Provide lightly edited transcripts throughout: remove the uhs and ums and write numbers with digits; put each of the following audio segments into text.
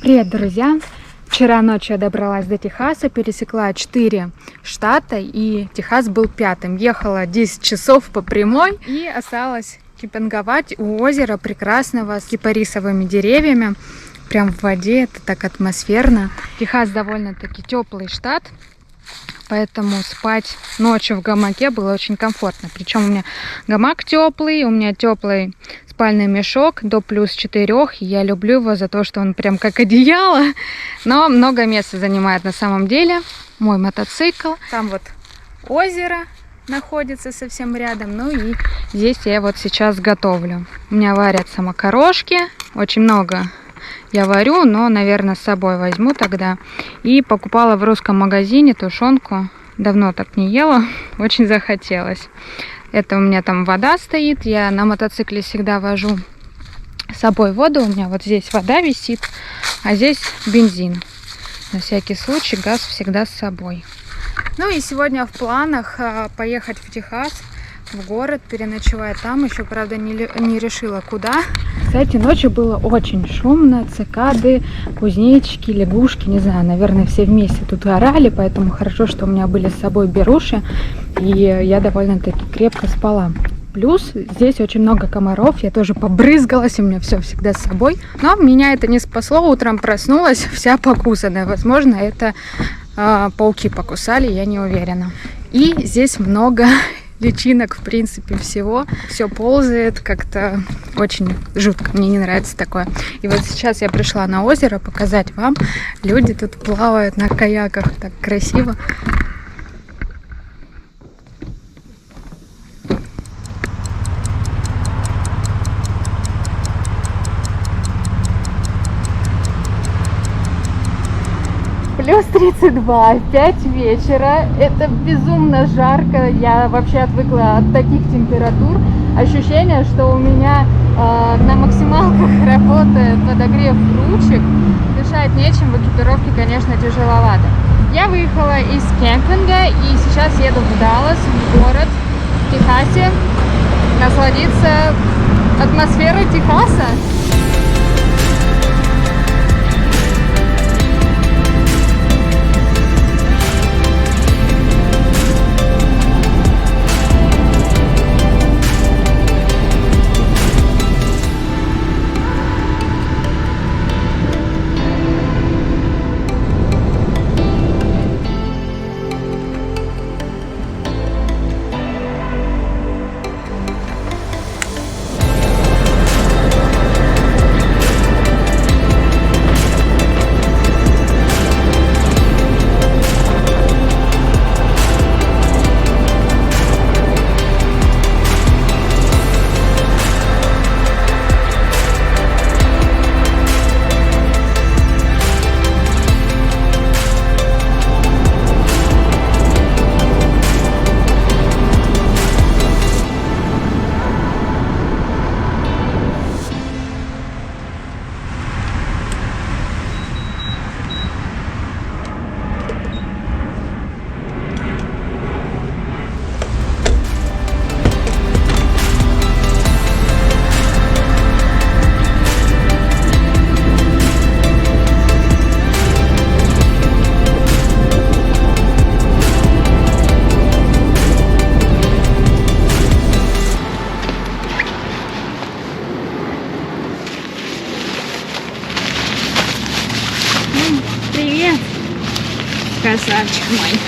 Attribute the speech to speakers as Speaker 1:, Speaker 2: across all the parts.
Speaker 1: Привет, друзья! Вчера ночью я добралась до Техаса, пересекла 4 штата, и Техас был 5-м. Ехала 10 часов по прямой и осталась кемпинговать у озера прекрасного с кипарисовыми деревьями. Прям в воде, это так атмосферно. Техас довольно-таки теплый штат, поэтому спать ночью в гамаке было очень комфортно. Причем у меня гамак теплый, у меня теплый спальный мешок до плюс 4. Я люблю его за то, что он прям как одеяло, но много места занимает на самом деле. Мой мотоцикл. Там вот озеро находится совсем рядом. Ну и здесь я вот сейчас готовлю. У меня варятся макарошки. Очень много я варю, но, наверное, с собой возьму тогда. И покупала в русском магазине тушенку. Давно так не ела. Очень захотелось. Это у меня там вода стоит. Я на мотоцикле всегда вожу с собой воду. У меня вот здесь вода висит, а здесь бензин. На всякий случай газ всегда с собой. Ну и сегодня в планах поехать в Техас, в город, переночевать там. Еще, правда, не решила куда. Кстати, ночью было очень шумно. Цикады, кузнечики, лягушки, не знаю, наверное, все вместе тут орали. Поэтому хорошо, что у меня были с собой беруши. И я довольно-таки крепко спала. Плюс здесь очень много комаров. Я тоже побрызгалась, у меня все всегда с собой. Но меня это не спасло. Утром проснулась вся покусанная. Возможно, это пауки покусали, я не уверена. И здесь много личинок, в принципе, всего. Все ползает, как-то очень жутко. Мне не нравится такое. И вот сейчас я пришла на озеро показать вам. Люди тут плавают на каяках. Так красиво. Плюс 32, 5 вечера. Это безумно жарко. Я вообще отвыкла от таких температур. Ощущение, что у меня на максималках работает подогрев ручек. Дышать нечем, в экипировке, конечно, тяжеловато. Я выехала из кемпинга и сейчас еду в Даллас, в город, в Техасе, насладиться атмосферой Техаса. Привет, красавчик мой.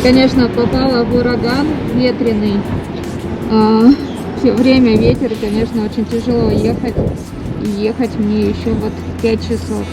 Speaker 1: конечно, попала в ураган ветреный. Время ветер, конечно, очень тяжело ехать. И ехать мне еще вот 5 часов.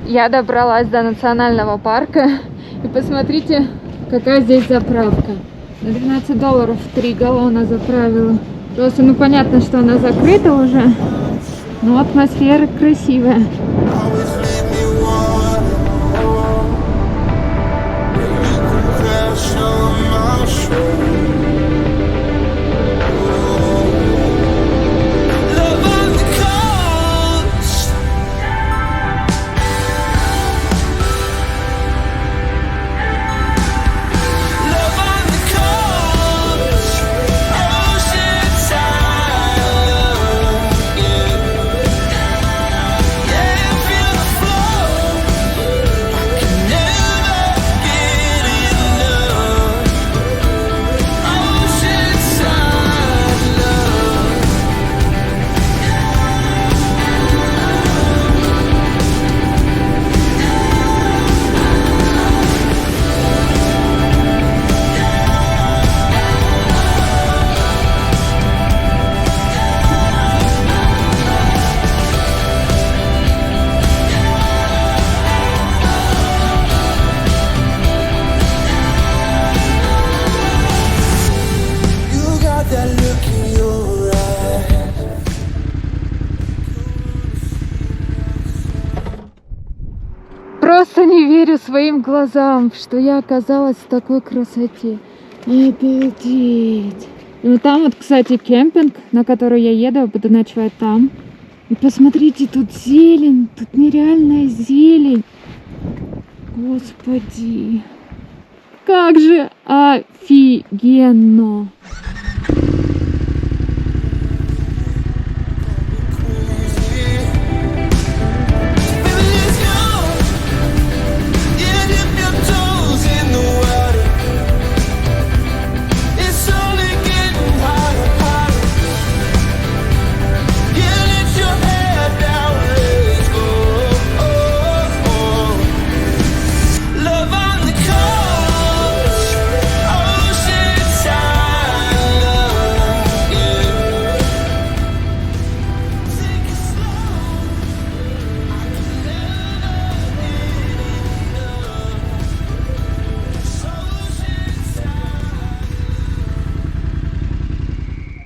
Speaker 1: Я добралась до национального парка. И посмотрите, какая здесь заправка. На $12 3 галлона заправила. Просто, ну понятно, что она закрыта уже. Но атмосфера красивая. Просто не верю своим глазам, что я оказалась в такой красоте. Обалдеть. Ну там вот, кстати, кемпинг, на который я еду, буду ночевать там. И посмотрите, тут зелень, тут нереальная зелень. Господи. Как же офигенно.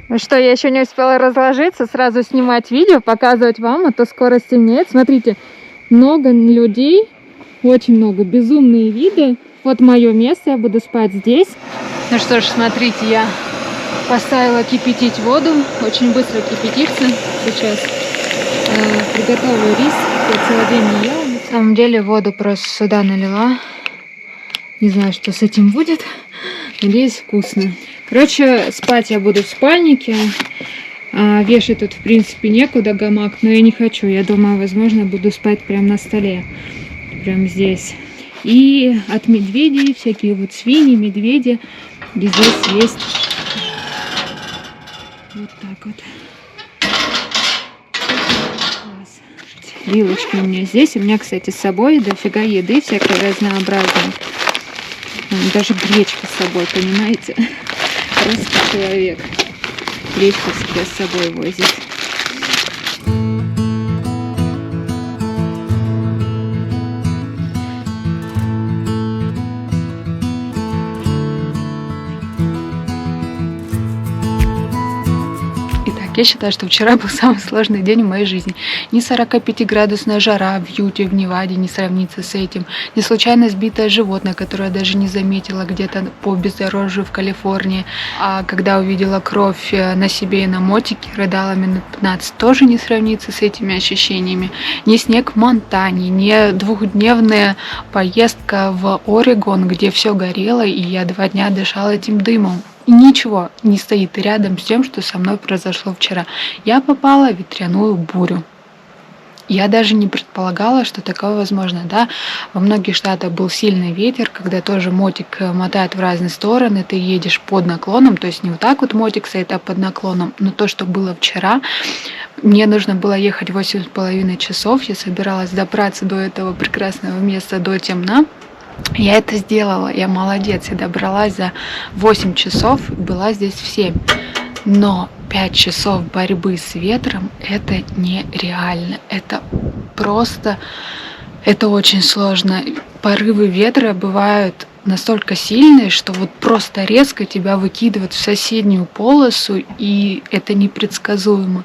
Speaker 1: Ну что, я еще не успела разложиться, сразу снимать видео, показывать вам, а то скоро стемнеет. Смотрите, много людей, очень много, безумные виды. Вот мое место, я буду спать здесь. Ну что ж, смотрите, я поставила кипятить воду, очень быстро кипятится. Сейчас приготовлю рис, я целый день не ела. На самом деле воду просто сюда налила. Не знаю, что с этим будет. Надеюсь, вкусно. Короче, спать я буду в спальнике. Вешать тут, в принципе, некуда гамак, но я не хочу. Я думаю, возможно, буду спать прямо на столе. Прямо здесь. И от медведей, всякие вот свиньи, медведи. И здесь есть вот так вот. Класс. Вилочки у меня здесь. У меня, кстати, с собой дофига еды, всякой разнообразной. Даже гречка с собой, понимаете? Просто человек. Гречку себе с собой возит. Я считаю, что вчера был самый сложный день в моей жизни. Ни 45-градусная жара в Юте, в Неваде не сравнится с этим. Ни случайно сбитое животное, которое я даже не заметила где-то по бездорожью в Калифорнии. А когда увидела кровь на себе и на мотике, рыдала минут 15, тоже не сравнится с этими ощущениями. Ни снег в Монтане, ни двухдневная поездка в Орегон, где все горело, и я 2 дня дышала этим дымом. И ничего не стоит рядом с тем, что со мной произошло вчера. Я попала в ветряную бурю. Я даже не предполагала, что такое возможно. Да? Во многих штатах был сильный ветер, когда тоже мотик мотает в разные стороны, ты едешь под наклоном, то есть не вот так вот мотик стоит, а под наклоном. Но то, что было вчера, мне нужно было ехать 8,5 часов, я собиралась добраться до этого прекрасного места до темна. Я это сделала, я молодец, я добралась за 8 часов, была здесь в 7. Но 5 часов борьбы с ветром — это нереально, это просто, это очень сложно. Порывы ветра бывают настолько сильные, что вот просто резко тебя выкидывают в соседнюю полосу, и это непредсказуемо.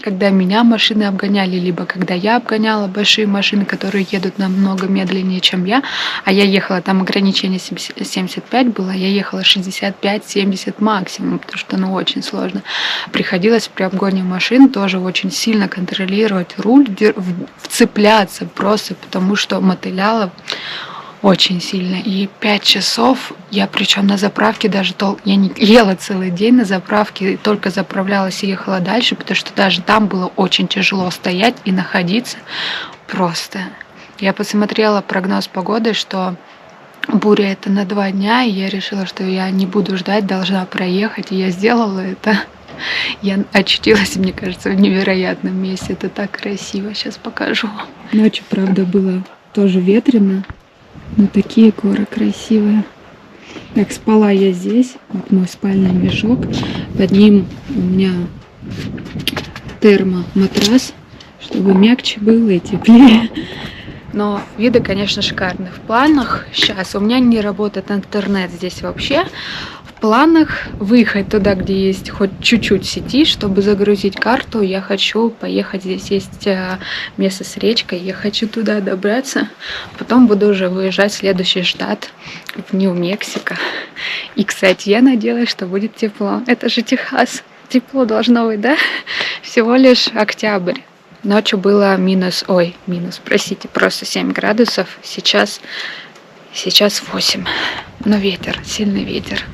Speaker 1: Когда меня машины обгоняли, либо когда я обгоняла большие машины, которые едут намного медленнее, чем я, а я ехала, там ограничение 75 было, я ехала 65-70 максимум, потому что очень сложно. Приходилось при обгоне машин тоже очень сильно контролировать руль, вцепляться просто, потому что мотыляло очень сильно. И 5 часов я, причем на заправке даже я не ела целый день на заправке, только заправлялась и ехала дальше, потому что даже там было очень тяжело стоять и находиться. Просто. Я посмотрела прогноз погоды, что буря это на 2 дня, и я решила, что я не буду ждать, должна проехать, и я сделала это. Я очутилась, мне кажется, в невероятном месте. Это так красиво. Сейчас покажу. Ночью, правда, было тоже ветрено. Но такие горы красивые. Так, спала я здесь. Вот мой спальный мешок. Под ним у меня термоматрас, чтобы мягче было и теплее. Но виды, конечно, шикарные. В планах сейчас у меня не работает интернет здесь вообще. В планах выехать туда, где есть хоть чуть-чуть сети, чтобы загрузить карту. Я хочу поехать, здесь есть место с речкой, я хочу туда добраться. Потом буду уже выезжать в следующий штат, в Нью-Мексико. И, кстати, я надеялась, что будет тепло. Это же Техас. Тепло должно быть, да? Всего лишь октябрь. Ночью было просто 7 градусов. Сейчас 8. Но ветер, сильный ветер.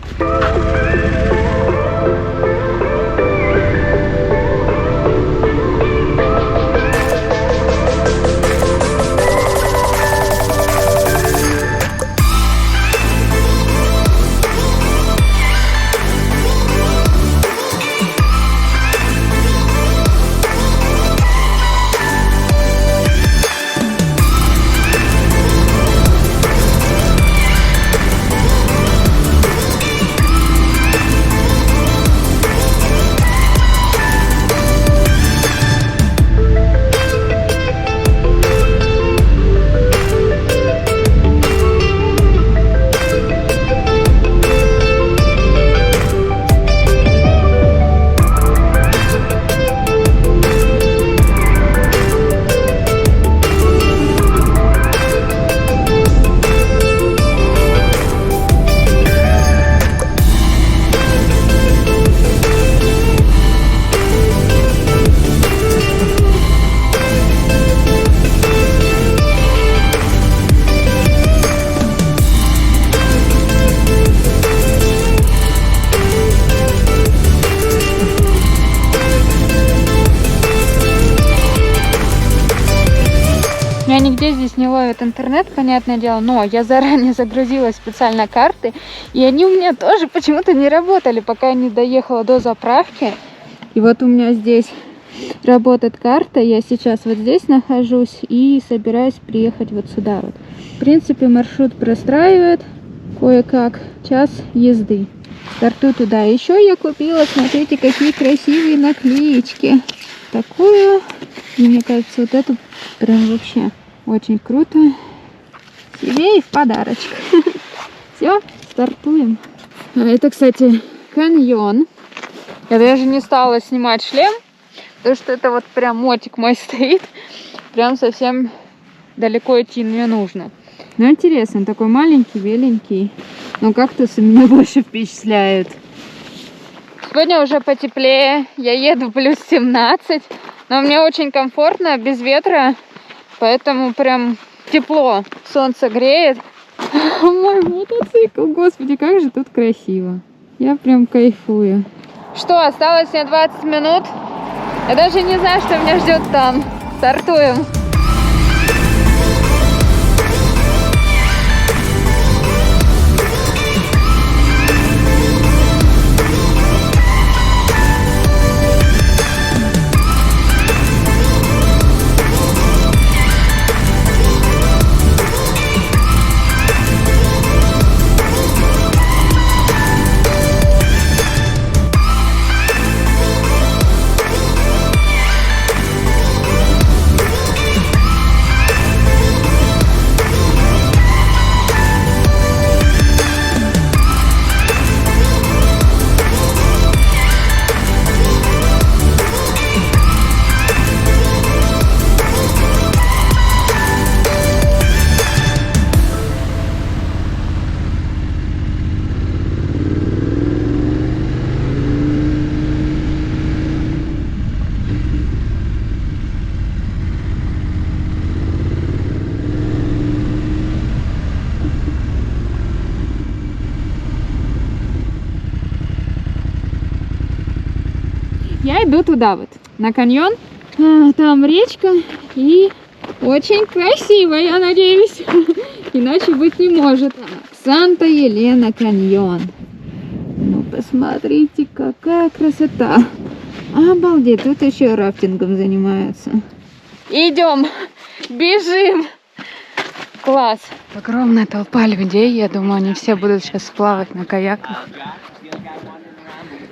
Speaker 1: Меня нигде здесь не ловит интернет, понятное дело, но я заранее загрузила специально карты, и они у меня тоже почему-то не работали, пока я не доехала до заправки. И вот у меня здесь работает карта, я сейчас вот здесь нахожусь и собираюсь приехать вот сюда вот. В принципе, маршрут простраивает кое-как, час езды. Стартую туда. Еще я купила, смотрите, какие красивые наклеечки. Такую, и мне кажется, вот эту прям вообще очень круто. Себе и в подарочек. Все, стартуем. Это, кстати, каньон. Я даже не стала снимать шлем, потому что это вот прям мотик мой стоит. Прям совсем далеко идти не нужно. Но интересно, такой маленький, беленький. Но кактусы меня больше впечатляют. Сегодня уже потеплее. Я еду плюс 17. Но мне очень комфортно, без ветра. Поэтому прям тепло. Солнце греет. Мой мотоцикл. Господи, как же тут красиво. Я прям кайфую. Что, осталось мне 20 минут? Я даже не знаю, что меня ждет там. Стартуем. Я иду туда вот, на каньон. Там речка и очень красиво, я надеюсь. Иначе быть не может. Санта-Елена каньон. Ну, посмотрите, какая красота. Обалдеть, тут еще рафтингом занимаются. Идем, бежим. Класс. Огромная толпа людей, я думаю, они все будут сейчас плавать на каяках.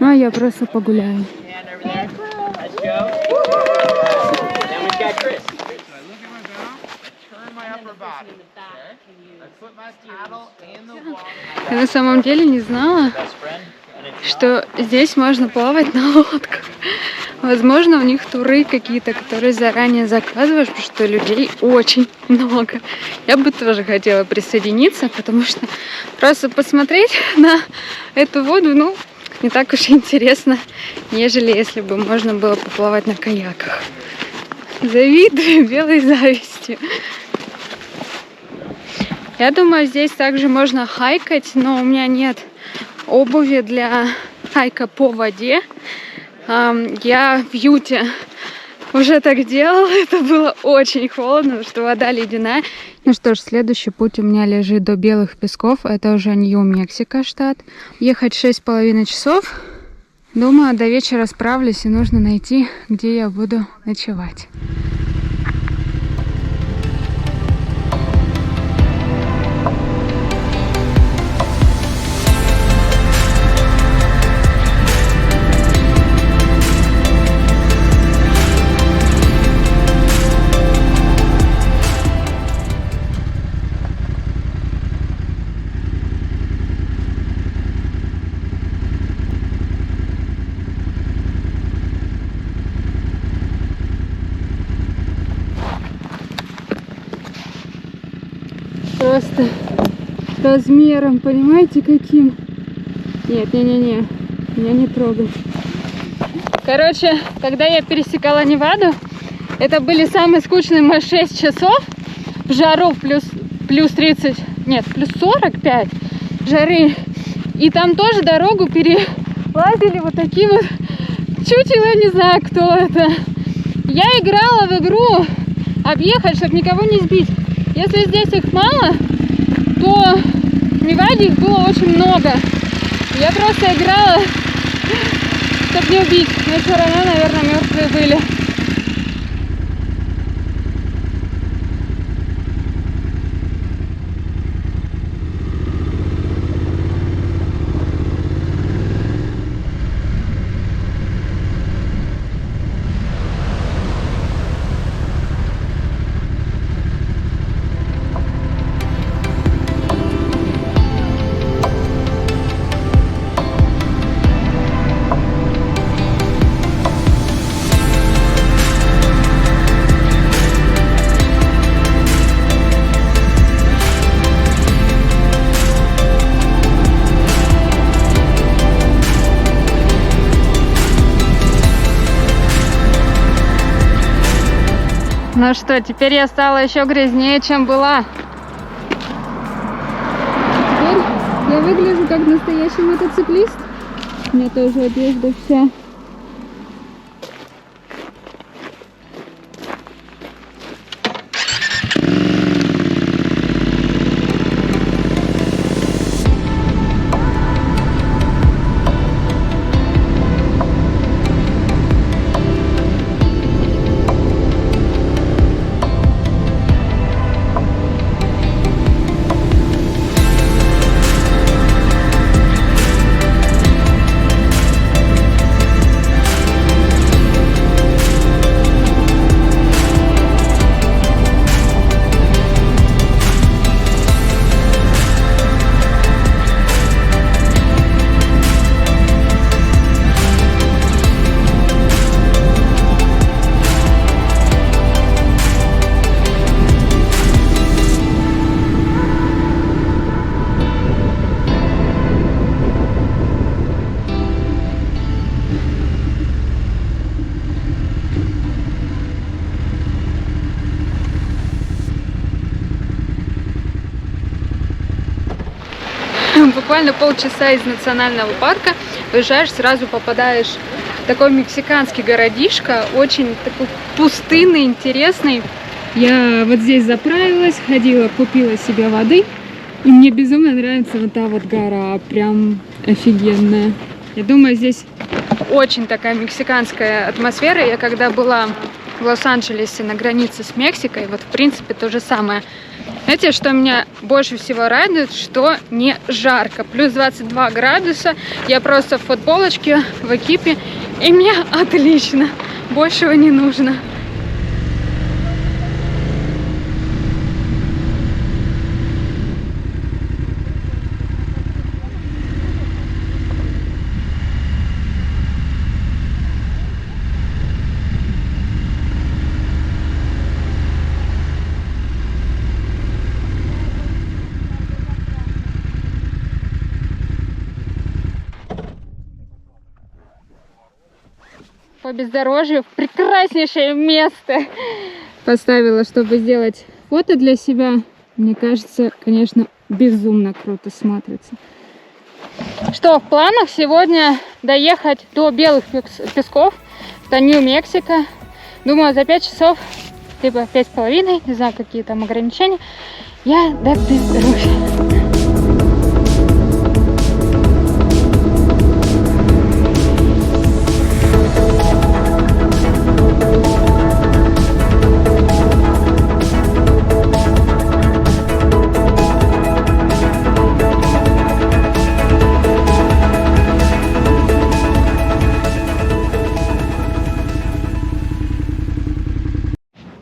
Speaker 1: Ну, а я просто погуляю.
Speaker 2: Let's go. Then we've got Chris. So I look at my bow, I turn my upper body. I put my paddle in the water.
Speaker 1: Я на самом деле не знала, что здесь можно плавать на лодках. Возможно, у них туры какие-то, которые заранее заказываешь, потому что людей очень много. Я бы тоже хотела присоединиться, потому что просто посмотреть на эту воду, ну, не так уж и интересно, нежели если бы можно было поплавать на каяках. Завидую белой завистью. Я думаю, здесь также можно хайкать, но у меня нет обуви для хайка по воде. Я в Юте уже так делала, это было очень холодно, потому что вода ледяная. Ну что ж, следующий путь у меня лежит до Белых Песков, это уже Нью-Мексико штат. Ехать 6,5 часов. Думаю, до вечера справлюсь и нужно найти, где я буду ночевать. Просто размером, понимаете, каким? Нет, не-не-не, меня не трогай. Короче, когда я пересекала Неваду, это были самые скучные мои 6 часов в жару плюс 30, нет, плюс 45 жары. И там тоже дорогу перелазили вот такие вот чучело, я не знаю, кто это. Я играла в игру объехать, чтобы никого не сбить. Если здесь их мало, то в Неваде их было очень много. Я просто играла, чтобы не убить. Но все равно, наверное, мертвые были. Ну что, теперь я стала еще грязнее, чем была. Теперь я выгляжу как настоящий мотоциклист. У меня тоже одежда вся. Буквально полчаса из национального парка выезжаешь, сразу попадаешь в такой мексиканский городишко, очень такой пустынный, интересный. Я вот здесь заправилась, ходила, купила себе воды, и мне безумно нравится вот та вот гора, прям офигенная. Я думаю, здесь очень такая мексиканская атмосфера. Я когда была в Лос-Анджелесе на границе с Мексикой, вот в принципе то же самое. Знаете, что меня больше всего радует, что не жарко. Плюс 22 градуса, я просто в футболочке, в экипе, и мне отлично, большего не нужно. По бездорожью в прекраснейшее место поставила, чтобы сделать фото для себя. Мне кажется, конечно, безумно круто смотрится. Что, в планах сегодня доехать до Белых Песков, до Нью-Мексико. Думаю, за 5 часов, либо 5,5, не знаю, какие там ограничения, я доберусь.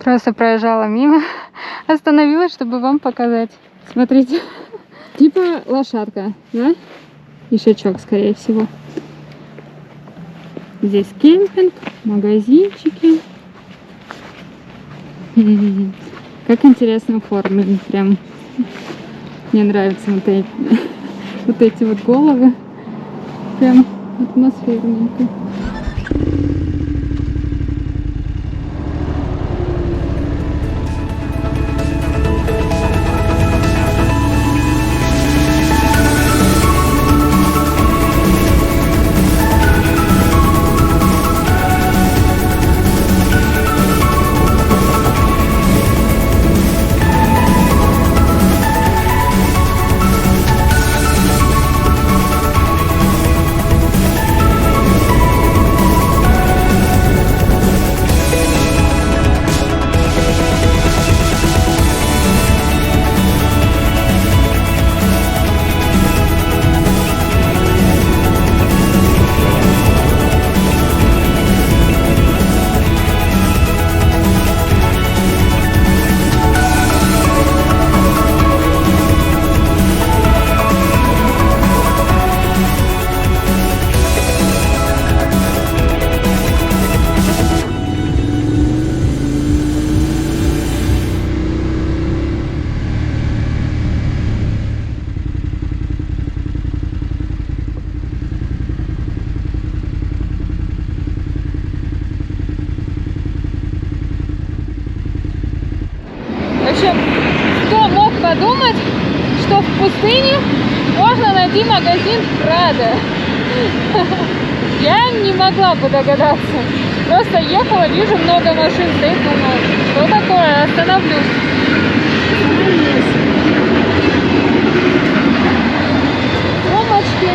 Speaker 1: Просто проезжала мимо, остановилась, чтобы вам показать. Смотрите, типа лошадка, да? Ишачок, скорее всего. Здесь кемпинг, магазинчики. Как интересно оформлен, прям. Мне нравятся вот эти вот головы. Прям атмосферненько. позади магазин Прада. Я не могла бы догадаться. Просто ехала, вижу много машин стоит, думаю, что такое, остановлюсь. Сумочки.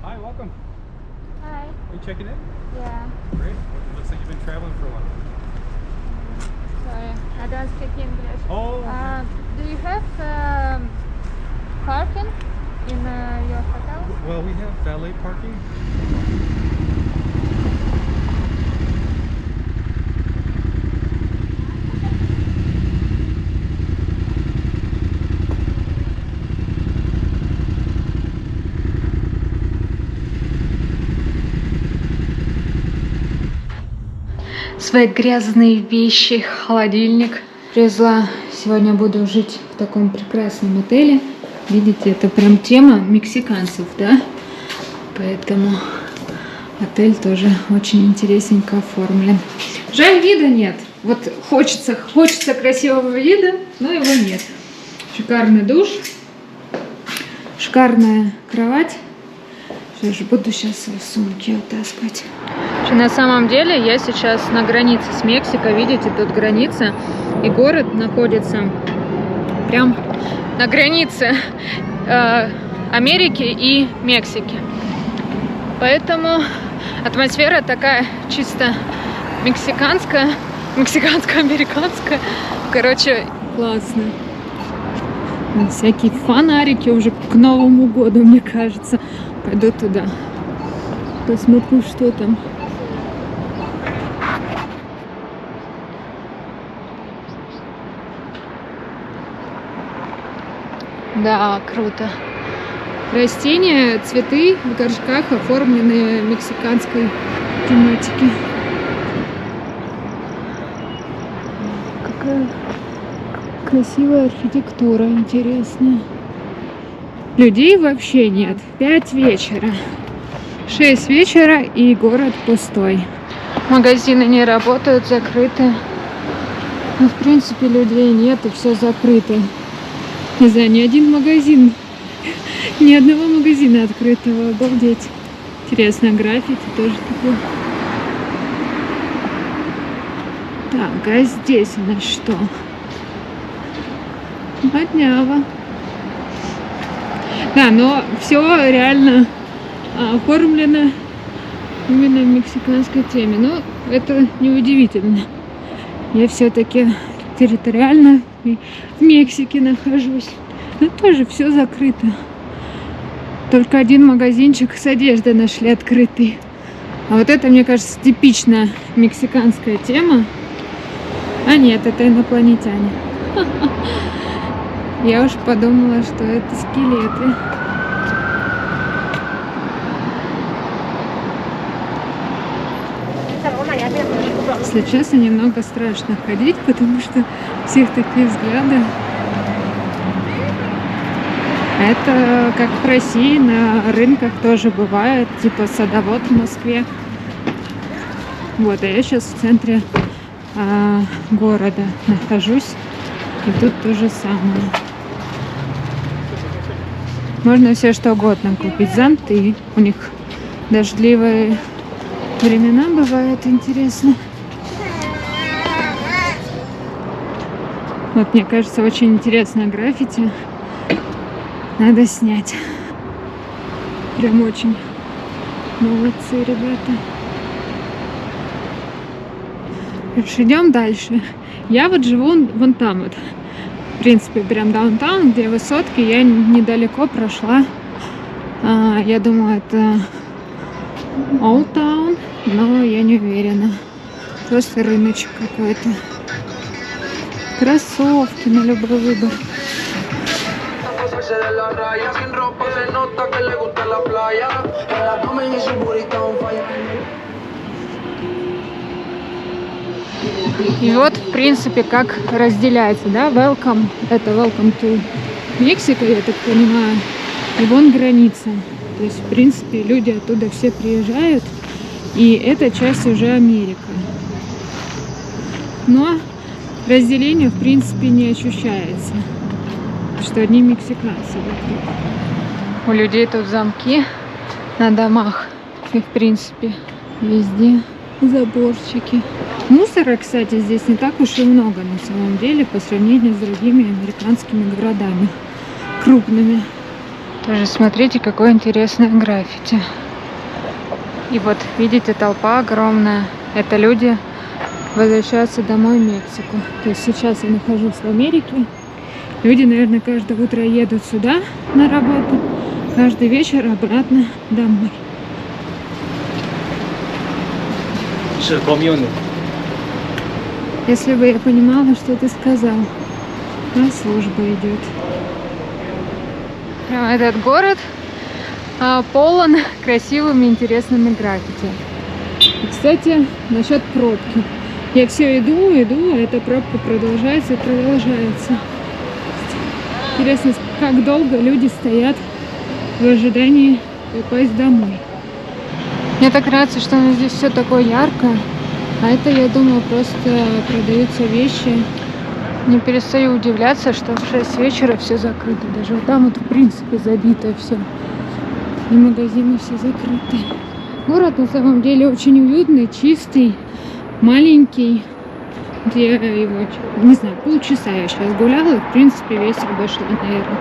Speaker 3: Hi, welcome.
Speaker 1: Hi.
Speaker 3: Are you checking in?
Speaker 1: Yeah.
Speaker 3: Great. Looks like you've been traveling for a while.
Speaker 1: Sorry, I don't speak English.
Speaker 3: Oh.
Speaker 1: Do you have parking in your hotel?
Speaker 3: Well, we have valet parking.
Speaker 1: Свои грязные вещи, холодильник привезла. Сегодня буду жить в таком прекрасном отеле. Видите, это прям тема мексиканцев, да? Поэтому отель тоже очень интересненько оформлен. Жаль, вида нет. Вот хочется красивого вида, но его нет. Шикарный душ, шикарная кровать. Что ж, буду сейчас свои сумки вытаскивать. На самом деле я сейчас на границе с Мексикой. Видите, тут граница. И город находится прям на границе Америки и Мексики. Поэтому атмосфера такая чисто мексиканско-американская. Короче, классно. Всякие фонарики уже к Новому году, мне кажется. Пойду туда. Посмотрю, что там. Да, круто. Растения, цветы в горшках оформлены мексиканской тематики. Какая красивая архитектура, интересная. Людей вообще нет. 5 вечера. 6 вечера и город пустой. Магазины не работают, закрыты. Ну, в принципе, людей нет и все закрыто. Не знаю, ни один магазин, ни одного магазина открытого. Обалдеть. Интересно, граффити тоже такое. Так, а здесь у нас что? Модняво. Да, но все реально оформлено именно в мексиканской теме. Но это неудивительно. Я все-таки территориально в Мексике нахожусь. Но тоже все закрыто. Только один магазинчик с одеждой нашли открытый. А вот это, мне кажется, типичная мексиканская тема. А нет, это инопланетяне. Я уж подумала, что это скелеты. Если честно, немного страшно ходить, потому что у всех такие взгляды. Это как в России на рынках тоже бывает, типа садовод в Москве. Вот, а я сейчас в центре города нахожусь, и тут то же самое. Можно все что угодно купить. Зонты, у них дождливые времена бывают, интересно. Вот, мне кажется, очень интересное граффити. Надо снять. Прям очень молодцы, ребята. Идем дальше. Я вот живу вон там вот. В принципе, прям даунтаун, где высотки. Я недалеко прошла. Я думаю, это Old Town, но я не уверена. Просто рыночек какой-то. Кроссовки на любой выбор. И вот, в принципе, как разделяется, да, welcome, это welcome to Мексика, я так понимаю, и вон граница. То есть, в принципе, люди оттуда все приезжают, и эта часть уже Америка. Но разделение, в принципе, не ощущается, что одни мексиканцы вокруг. У людей тут замки на домах, и, в принципе, везде заборчики. Мусора, кстати, здесь не так уж и много на самом деле по сравнению с другими американскими городами крупными. Тоже смотрите, какое интересное граффити. И вот, видите, толпа огромная. Это люди возвращаются домой в Мексику. То есть сейчас я нахожусь в Америке. Люди, наверное, каждое утро едут сюда на работу, каждый вечер обратно домой. Если бы я понимала, что ты сказал. А служба идет. Этот город полон красивыми, интересными граффити. И, кстати, насчет пробки. Я все иду, а эта пробка продолжается и продолжается. Интересно, как долго люди стоят в ожидании попасть домой. Мне так нравится, что здесь все такое яркое. А это, я думаю, просто продаются вещи. Не перестаю удивляться, что в 6 вечера все закрыто. Даже вот там вот, в принципе, забито все. И магазины все закрыты. Город на самом деле очень уютный, чистый, маленький. Вот я его, не знаю, полчаса я сейчас гуляла. В принципе, весь обошла, наверное.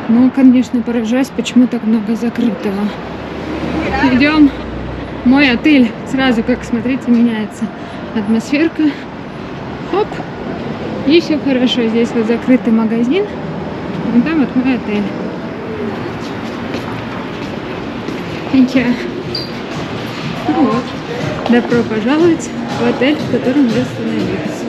Speaker 1: Ну, конечно, поражаюсь, почему так много закрытого. Идем. Мой отель сразу, как смотрите, меняется атмосферка. Хоп. И все хорошо. Здесь вот закрытый магазин. Вон там вот мой отель. Ну вот. Добро пожаловать в отель, в котором вы остановились.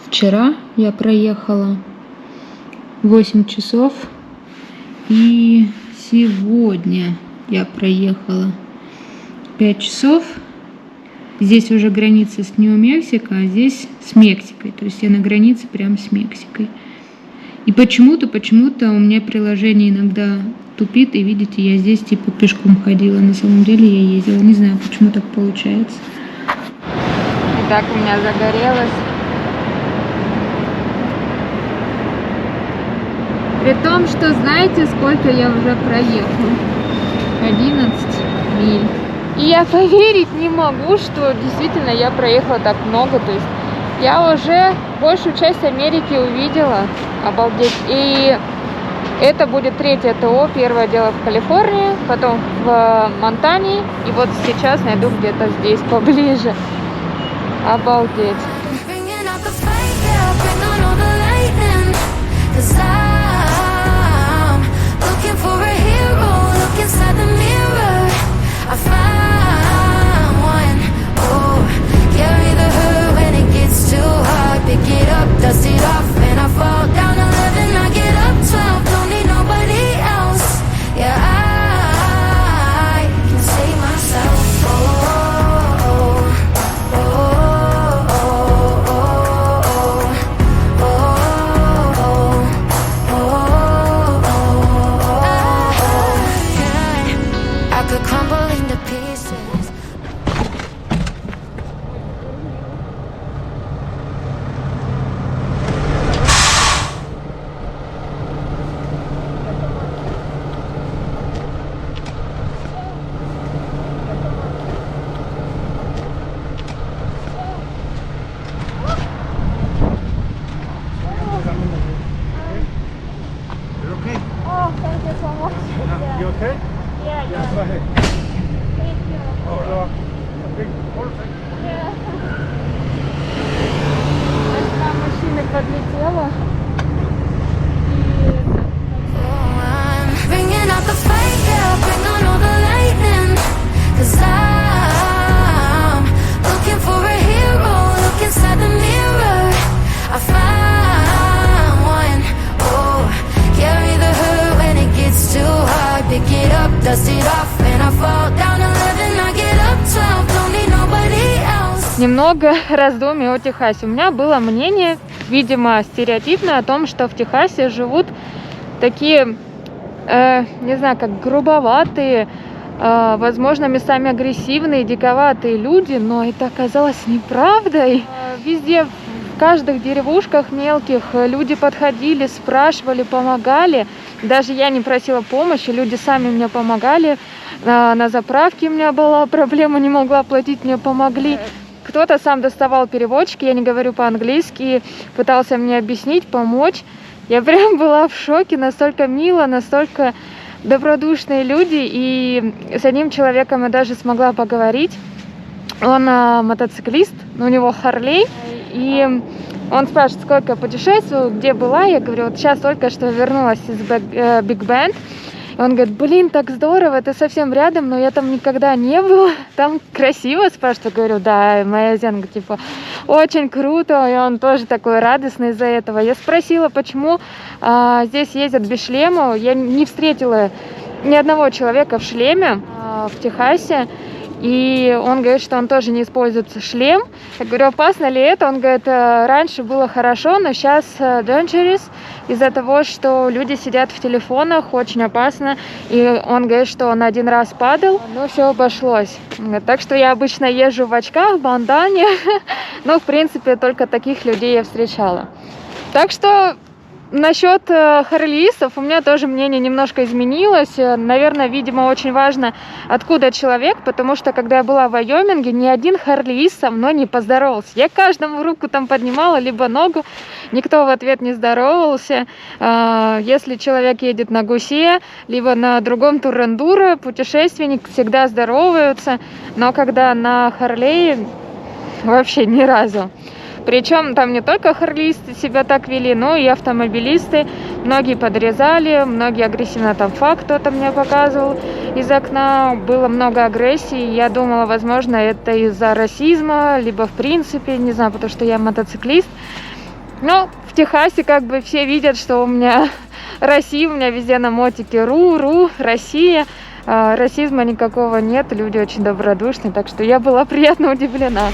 Speaker 1: Вчера я проехала 8 часов, и сегодня я проехала 5 часов. Здесь уже граница с Нью-Мексико, а здесь с Мексикой. То есть я на границе прямо с Мексикой. И почему-то у меня приложение иногда тупит, и видите, я здесь типа пешком ходила. На самом деле я ездила. Не знаю, почему так получается. Итак, у меня загорелось. При том, что знаете, сколько я уже проехала? 11 миль. И я поверить не могу, что действительно я проехала так много. То есть я уже большую часть Америки увидела. Обалдеть. И это будет 3-е ТО. Первое дело в Калифорнии, потом в Монтане. И вот сейчас найду где-то здесь поближе. Обалдеть. I found one, oh, carry the hurt when it gets too hard. Pick it up, dust it off, and I fall down 11, I get up 12, don't need nobody else. Yeah, I can save myself. Oh, oh, oh, oh, подлетела.
Speaker 4: Bringing out the fire, bring on all the lightning. 'Cause I'm looking for a hero, look inside the mirror. I found one, oh, carry the hurt when it gets too hard. Pick it up, dust it off, and I fall down 11, I get up 12, don't need nobody else.
Speaker 1: Немного раздумий о Техасе. У меня было мнение, видимо, стереотипное о том, что в Техасе живут такие, не знаю, как грубоватые, возможно, местами агрессивные, диковатые люди, но это оказалось неправдой. Везде, в каждых деревушках мелких люди подходили, спрашивали, помогали. Даже я не просила помощи, люди сами мне помогали. На заправке у меня была проблема, не могла оплатить, мне помогли. Кто-то сам доставал переводчики, я не говорю по-английски, пытался мне объяснить, помочь. Я прям была в шоке, настолько мило, настолько добродушные люди. И с одним человеком я даже смогла поговорить. Он мотоциклист, у него Харлей. И он спрашивает, сколько я путешествую, где была. Я говорю, вот сейчас только что вернулась из Биг Бенд. И он говорит, блин, так здорово, это совсем рядом, но я там никогда не была. Там красиво, спрашивает. Говорю, да, моя зенка, типа, очень круто. И он тоже такой радостный из-за этого. Я спросила, почему здесь ездят без шлема. Я не встретила ни одного человека в шлеме в Техасе. И он говорит, что он тоже не использует шлем. Я говорю, опасно ли это? Он говорит, раньше было хорошо, но сейчас dangerous из-за того, что люди сидят в телефонах, очень опасно. И он говорит, что он один раз падал, но все обошлось. Так что я обычно езжу в очках, бандане. Но, в принципе, только таких людей я встречала. Так что насчет харлеистов у меня тоже мнение немножко изменилось. Наверное, видимо, очень важно, откуда человек, потому что, когда я была в Вайоминге, ни один харлеист со мной не поздоровался. Я каждому руку там поднимала, либо ногу, никто в ответ не здоровался. Если человек едет на гусе, либо на другом турендуро, путешественник всегда здороваются, но когда на Харлее, вообще ни разу. Причем там не только харлеисты себя так вели, но и автомобилисты. Многие подрезали, многие агрессивно там факт кто-то мне показывал из окна. Было много агрессии. Я думала, возможно, это из-за расизма, либо в принципе, не знаю, потому что я мотоциклист. Но в Техасе как бы все видят, что у меня Россия, у меня везде на мотике РУ, Россия. Расизма никакого нет, люди очень добродушные, так что я была приятно удивлена.